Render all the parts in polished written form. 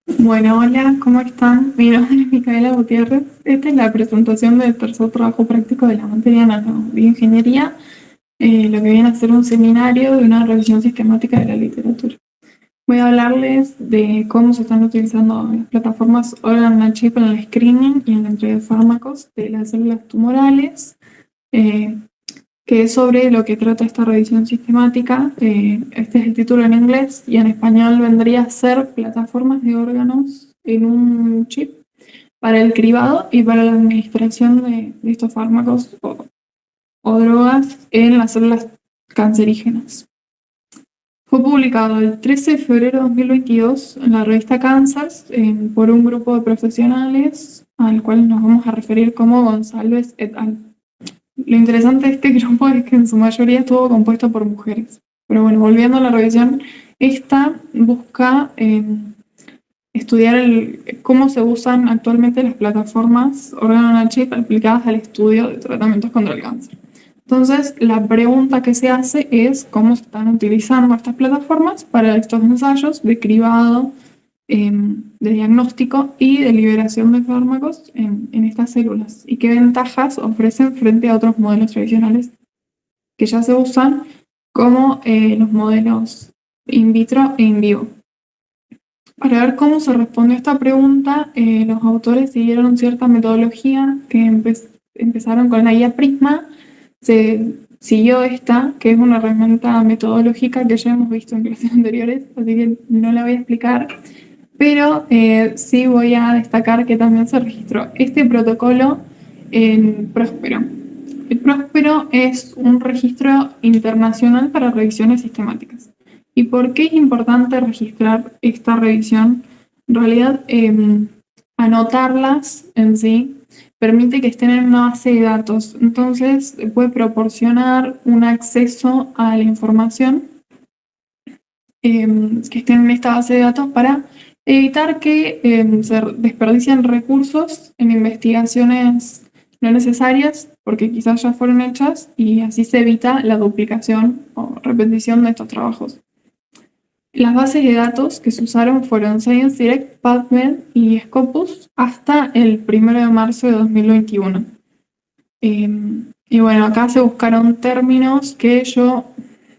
Bueno, hola, ¿cómo están? Mi nombre es Micaela Gutiérrez. Esta es la presentación del tercer trabajo práctico de la materia bioingeniería, lo que viene a ser un seminario de una revisión sistemática de la literatura. Voy a hablarles de cómo se están utilizando las plataformas Organ-on-a-Chip en el screening y en la entrega de fármacos de las células tumorales, eh, que es sobre lo que trata esta revisión sistemática. Este es el título en inglés y en español vendría a ser plataformas de órganos en un chip para el cribado y para la administración de estos fármacos o drogas en las células cancerígenas. Fue publicado el 13 de febrero de 2022 en la revista Kansas por un grupo de profesionales al cual nos vamos a referir como González et al. Lo interesante de este grupo es que en su mayoría estuvo compuesto por mujeres. Pero bueno, volviendo a la revisión, esta busca estudiar cómo se usan actualmente las plataformas organo-on-a-chip aplicadas al estudio de tratamientos contra el cáncer. Entonces, la pregunta que se hace es cómo se están utilizando estas plataformas para estos ensayos de cribado, de diagnóstico y de liberación de fármacos en estas células y qué ventajas ofrecen frente a otros modelos tradicionales que ya se usan, como los modelos in vitro e in vivo. Para ver cómo se respondió a esta pregunta, los autores siguieron cierta metodología que empezaron con la guía Prisma. Se siguió esta, que es una herramienta metodológica que ya hemos visto en clases anteriores, así que no la voy a explicar, pero sí voy a destacar que también se registró este protocolo en Próspero. El Próspero es un registro internacional para revisiones sistemáticas. ¿Y por qué es importante registrar esta revisión? En realidad, anotarlas en sí permite que estén en una base de datos. Entonces, puede proporcionar un acceso a la información que estén en esta base de datos para evitar que se desperdicien recursos en investigaciones no necesarias, porque quizás ya fueron hechas, y así se evita la duplicación o repetición de estos trabajos. Las bases de datos que se usaron fueron ScienceDirect, PubMed y Scopus hasta el 1 de marzo de 2021. Y bueno, acá se buscaron términos que yo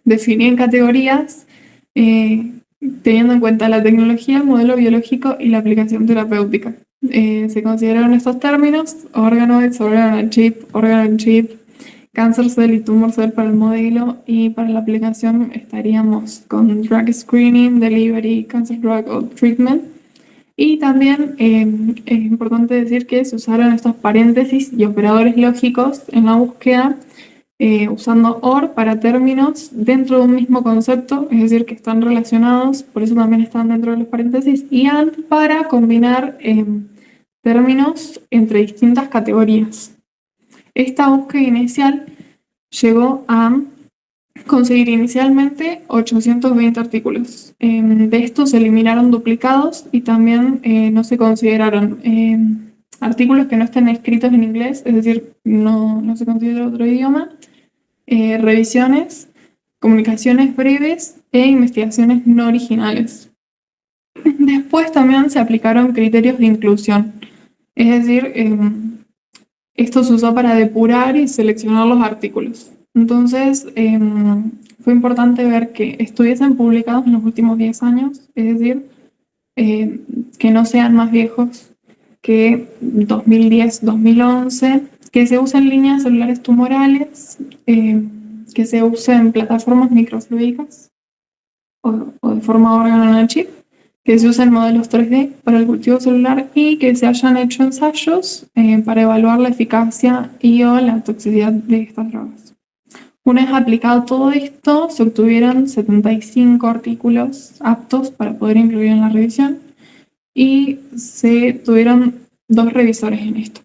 definí en categorías, teniendo en cuenta la tecnología, el modelo biológico y la aplicación terapéutica. Se consideraron estos términos: organoids, organo-on-chip, cancer cell y tumor cell para el modelo, y para la aplicación estaríamos con drug screening, delivery, cancer drug o treatment. Y también es importante decir que se usaron estos paréntesis y operadores lógicos en la búsqueda, usando OR para términos dentro de un mismo concepto, es decir, que están relacionados, por eso también están dentro de los paréntesis, y AND para combinar términos entre distintas categorías. Esta búsqueda inicial llegó a conseguir inicialmente 820 artículos. De estos se eliminaron duplicados y también no se consideraron artículos que no estén escritos en inglés, es decir, no se considera otro idioma, revisiones, comunicaciones breves e investigaciones no originales. Después también se aplicaron criterios de inclusión, es decir, esto se usó para depurar y seleccionar los artículos. Entonces, fue importante ver que estuviesen publicados en los últimos 10 años, es decir, que no sean más viejos que 2010-2011, que se usen líneas celulares tumorales, que se usen plataformas microfluídicas o de forma organo-on-a-chip, que se usen modelos 3D para el cultivo celular y que se hayan hecho ensayos para evaluar la eficacia y o la toxicidad de estas drogas. Una vez aplicado todo esto, se obtuvieron 75 artículos aptos para poder incluir en la revisión y se tuvieron 2 revisores en esto,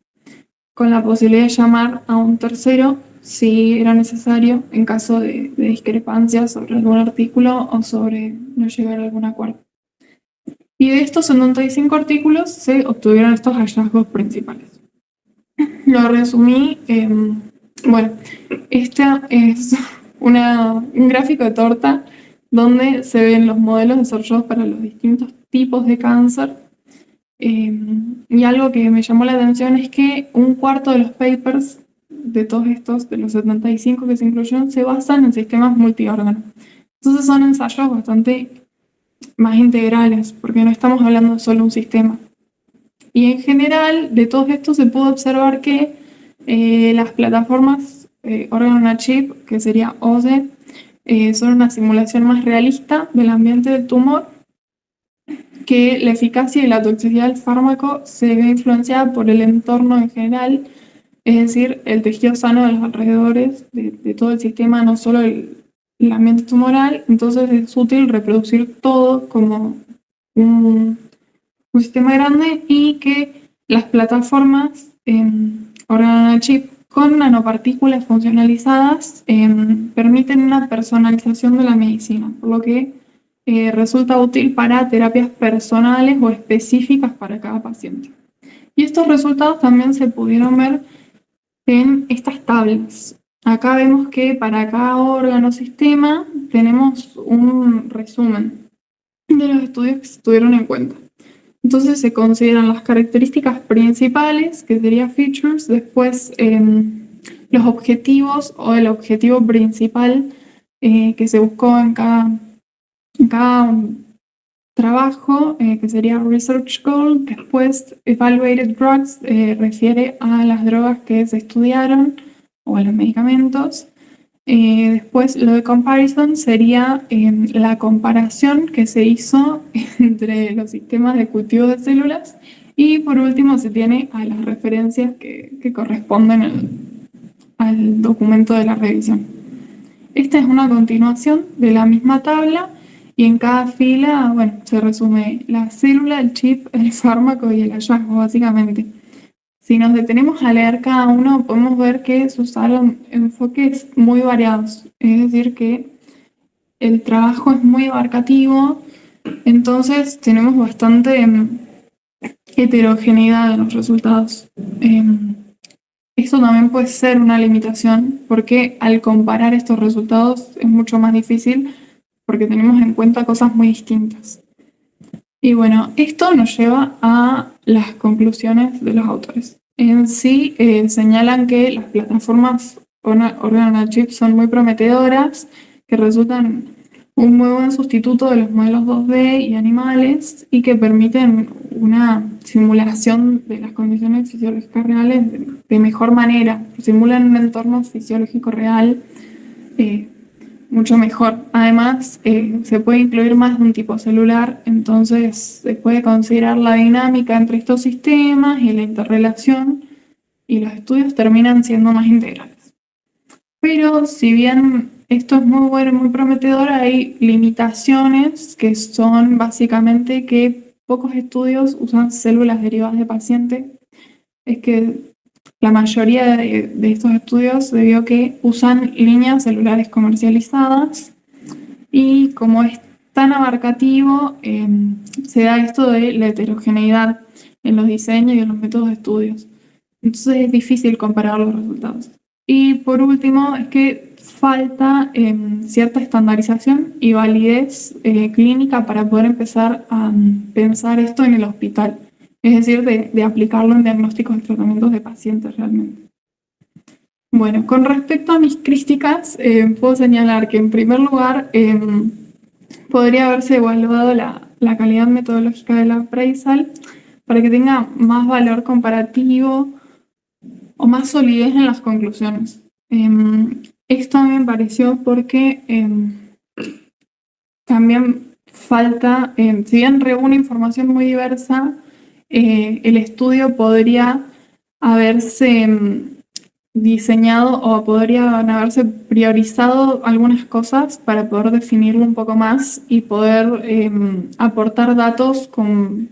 con la posibilidad de llamar a un tercero si era necesario en caso de discrepancias sobre algún artículo o sobre no llegar a algún acuerdo. Y de estos 75 artículos se obtuvieron estos hallazgos principales. Lo resumí. Bueno, este es un gráfico de torta donde se ven los modelos desarrollados para los distintos tipos de cáncer Y algo que me llamó la atención es que un cuarto de los papers de todos estos, de los 75 que se incluyeron, se basan en sistemas multiórganos. Entonces son ensayos bastante más integrales, porque no estamos hablando de solo un sistema. Y en general, de todos estos se pudo observar que las plataformas órgano on chip, que sería OSE, son una simulación más realista del ambiente del tumor, que la eficacia y la toxicidad del fármaco se ve influenciada por el entorno en general, es decir, el tejido sano de los alrededores de todo el sistema, no solo el ambiente tumoral. Entonces es útil reproducir todo como un sistema grande, y que las plataformas órgano on chip con nanopartículas funcionalizadas permiten una personalización de la medicina, por lo que resulta útil para terapias personales o específicas para cada paciente. Y estos resultados también se pudieron ver en estas tablas. Acá vemos que para cada órgano o sistema tenemos un resumen de los estudios que se tuvieron en cuenta. Entonces se consideran las características principales, que serían features, después los objetivos o el objetivo principal que se buscó en cada trabajo, que sería research goal. Después evaluated drugs refiere a las drogas que se estudiaron o a los medicamentos. Después lo de comparison sería la comparación que se hizo entre los sistemas de cultivo de células. Y por último se tiene a las referencias que corresponden al documento de la revisión. Esta es una continuación de la misma tabla, y en cada fila, bueno, se resume la célula, el chip, el fármaco y el hallazgo, básicamente. Si nos detenemos a leer cada uno, podemos ver que se usaron enfoques muy variados, es decir, que el trabajo es muy abarcativo, entonces tenemos bastante heterogeneidad en los resultados. Esto también puede ser una limitación, porque al comparar estos resultados es mucho más difícil, porque tenemos en cuenta cosas muy distintas. Y bueno, esto nos lleva a las conclusiones de los autores. En sí, señalan que las plataformas órgano on chip son muy prometedoras, que resultan un muy buen sustituto de los modelos 2D y animales, y que permiten una simulación de las condiciones fisiológicas reales de mejor manera. Simulan un entorno fisiológico real mucho mejor. Además, se puede incluir más de un tipo celular, entonces se puede considerar la dinámica entre estos sistemas y la interrelación, y los estudios terminan siendo más integrales. Pero si bien esto es muy bueno y muy prometedor, hay limitaciones, que son básicamente que pocos estudios usan células derivadas de paciente. Es que la mayoría de estos estudios se vio que usan líneas celulares comercializadas, y como es tan abarcativo, se da esto de la heterogeneidad en los diseños y en los métodos de estudios. Entonces es difícil comparar los resultados. Y por último, es que falta cierta estandarización y validez clínica para poder empezar a pensar esto en el hospital. Es decir, de aplicarlo en diagnósticos y tratamientos de pacientes realmente. Bueno, con respecto a mis críticas, puedo señalar que en primer lugar podría haberse evaluado la calidad metodológica del appraisal para que tenga más valor comparativo o más solidez en las conclusiones. Esto me pareció porque también falta, si bien reúne información muy diversa, el estudio podría haberse diseñado, o podrían haberse priorizado algunas cosas para poder definirlo un poco más y poder aportar datos con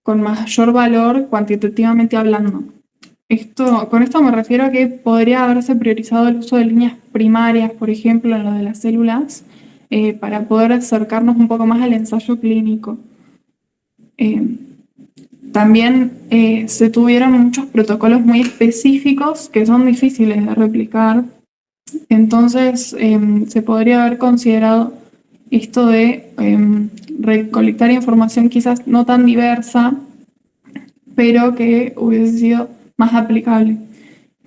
mayor valor cuantitativamente hablando. Con esto me refiero a que podría haberse priorizado el uso de líneas primarias, por ejemplo, en lo de las células, para poder acercarnos un poco más al ensayo clínico. También se tuvieron muchos protocolos muy específicos que son difíciles de replicar. Entonces se podría haber considerado esto de recolectar información quizás no tan diversa, pero que hubiese sido más aplicable.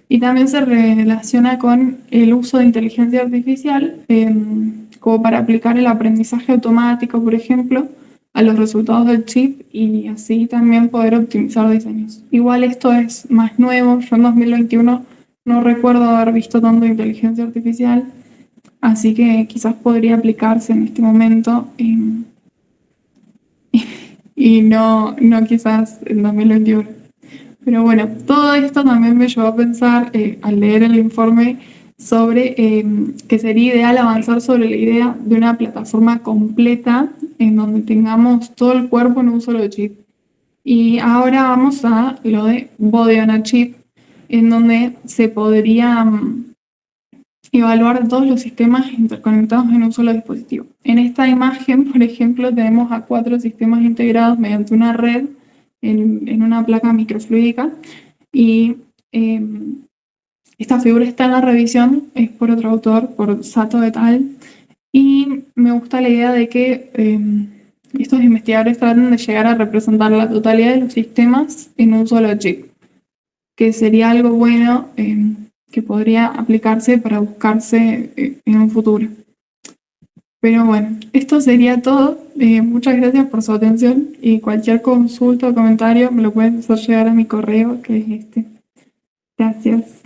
Y también se relaciona con el uso de inteligencia artificial, como para aplicar el aprendizaje automático, por ejemplo, a los resultados del chip y así también poder optimizar diseños. Igual esto es más nuevo, yo en 2021 no recuerdo haber visto tanto inteligencia artificial, así que quizás podría aplicarse en este momento y no quizás en 2021. Pero bueno, todo esto también me llevó a pensar, al leer el informe, sobre que sería ideal avanzar sobre la idea de una plataforma completa en donde tengamos todo el cuerpo en un solo chip. Y ahora vamos a lo de Body on a Chip, en donde se podría evaluar todos los sistemas interconectados en un solo dispositivo. En esta imagen, por ejemplo, tenemos a 4 sistemas integrados mediante una red en una placa microfluídica y esta figura está en la revisión, es por otro autor, por Sato et al. Y me gusta la idea de que estos investigadores tratan de llegar a representar la totalidad de los sistemas en un solo chip, que sería algo bueno que podría aplicarse para buscarse en un futuro. Pero bueno, esto sería todo. Muchas gracias por su atención y cualquier consulta o comentario me lo pueden hacer llegar a mi correo, que es este. Gracias.